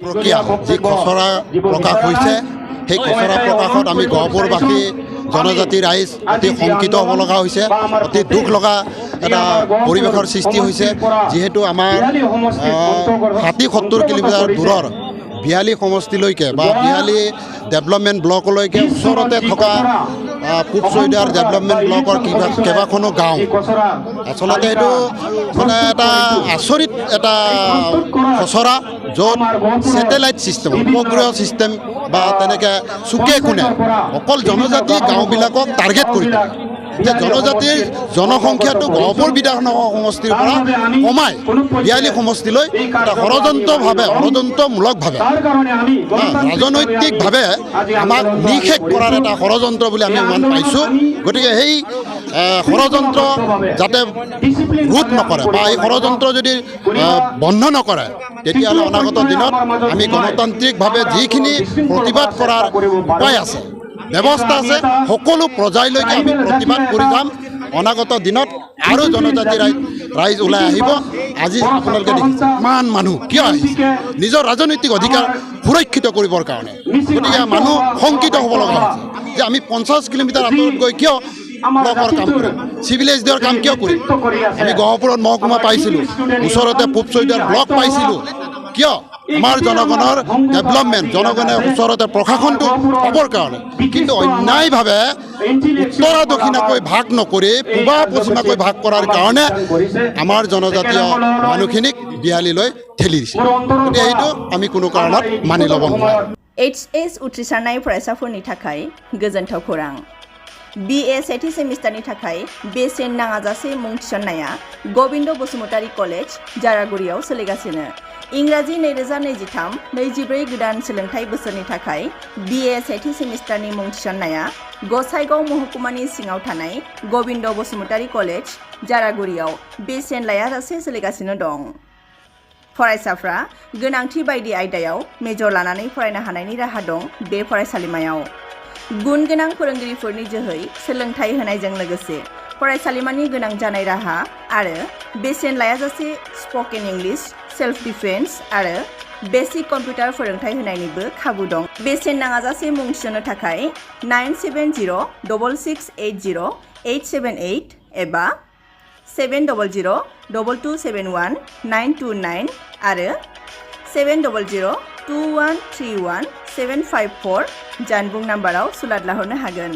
প্ৰক্ৰিয়া যি খচৰা প্ৰকাশ হৈছে সেই খচৰা প্ৰকাশত আমি গহপুৰবাসী জনজাতি ৰাইজ অতি শংকিত হ'ব লগা হৈছে অতি দুখ লগা এটা পৰিৱেশৰ সৃষ্টি হৈছে যিহেতু আমাৰ 60-70 কিলোমিটাৰ দূৰৰ বিহালী সমষ্টিলৈকে বা বিহালী ডেভেলপমেণ্ট ব্লকলৈকে ওচৰতে থকা পূব ছৈদাৰ ডেভেলপমেণ্ট ব্লকৰ কেইবাখনো গাঁও আচলতে এইটো মানে এটা আচৰিত এটা খচৰা য'ত ছেটেলাইট ছিষ্টেম উপগ্ৰহ ছিষ্টেম বা তেনেকৈ চুকে কোণে অকল জনজাতি গাঁওবিলাকক টাৰ্গেট কৰি যে জনজাতিৰ জনসংখ্যাটো গহপুৰ বিধানসভা সমষ্টিৰ পৰা কমাই বিহালী সমষ্টিলৈ এটা ষড়যন্ত্ৰমূলকভাৱে ৰাজনৈতিকভাৱে আমাক নিষেধ কৰাৰ এটা ষড়যন্ত্ৰ বুলি আমি মান পাইছোঁ গতিকে সেই ষড়যন্ত্ৰ যাতে ৰোধ নকৰে বা এই ষড়যন্ত্ৰ যদি বন্ধ নকৰে তেতিয়াহ'লে অনাগত দিনত আমি গণতান্ত্ৰিকভাৱে যিখিনি প্ৰতিবাদ কৰাৰ উপায় আছে ব্যৱস্থা আছে সকলো পৰ্যায়লৈকে আমি প্ৰতিবাদ কৰি যাম অনাগত দিনত আৰু জনজাতি ৰাইজ ওলাই আহিব আজি আপোনালোকে দেখিছে ইমান মানুহ কিয় আহিছে নিজৰ ৰাজনৈতিক অধিকাৰ সুৰক্ষিত কৰিবৰ কাৰণে গতিকে মানুহ শংকিত হ'ব লগা হৈছে যে আমি 50 কিলোমিটাৰ আঁতৰত গৈ কিয় ব্লকৰ কাম কৰিম চিভিলাইজ দিয়াৰ কাম কিয় কৰিম আমি গহপুৰত মহকুমা পাইছিলোঁ ওচৰতে পূব ছৈদাৰ ব্লক পাইছিলোঁ কিয় আমাৰ জনগণৰ ডেভেলপমেণ্ট জনগণে ওচৰতে প্ৰশাসনটো পাবৰ কাৰণে কিন্তু অন্যায়ভাৱে উত্তৰা দক্ষিণাকৈ ভাগ নকৰি পূবা পশ্চিমাকৈ ভাগ কৰাৰ কাৰণে আমাৰ জনজাতীয় মানুহখিনিক বিহালীলৈ ঠেলি দিছে গতিকে এইটো আমি কোনো কাৰণত মানি ল'ব নোৱাৰোঁ HS উথ্ৰিসাৰनाय फरायसाफोरनि थाखाय गोजोनथाव खौरां BA सेथि सेमिस्टारनि थाखाय बेसेन नाङाजासे मुं थिसननाया गबिन्द बसुमतारी कलेज जारागुरियाव सोलिगासिनो इंराजि 2023-24 गोदान सोलोंथाइ बोसोरनि थाखाय BA सेथि सेमिस्टारनि मुं थिसननाया गसाइगाव महकुमानि सिङाव थानाय गबिन्द बसुमतारी कलेज जारागुरियाव बेसेन लायाजासे सोलिगासिनो दं फरायसाफ्रा गोनांथि बायदि आयदायाव मेजर लानानै फरायनो हानायनि राहा दं बे फरायसालिमायाव गुन गोनां फोरोंगिरिफोरनि जोहै सोलोंथाइ होनायजों लोगोसे फरायसालिमानि गोनां जानाय राहा आरो बेसेन लायाजासे स्पोकेन इंलिश सेल्फ डिफेन्स आरो बेसिक कम्पिउटार फोरोंथाइ होनायनिबो खाबु दं बेसेन नाङाजासे मुं थिसननो थाखाय 970226807878 एबा 70022719229 आरो 7002131 754 जानबुं नाम्बाराव सुलाद लाहरनो हागोन।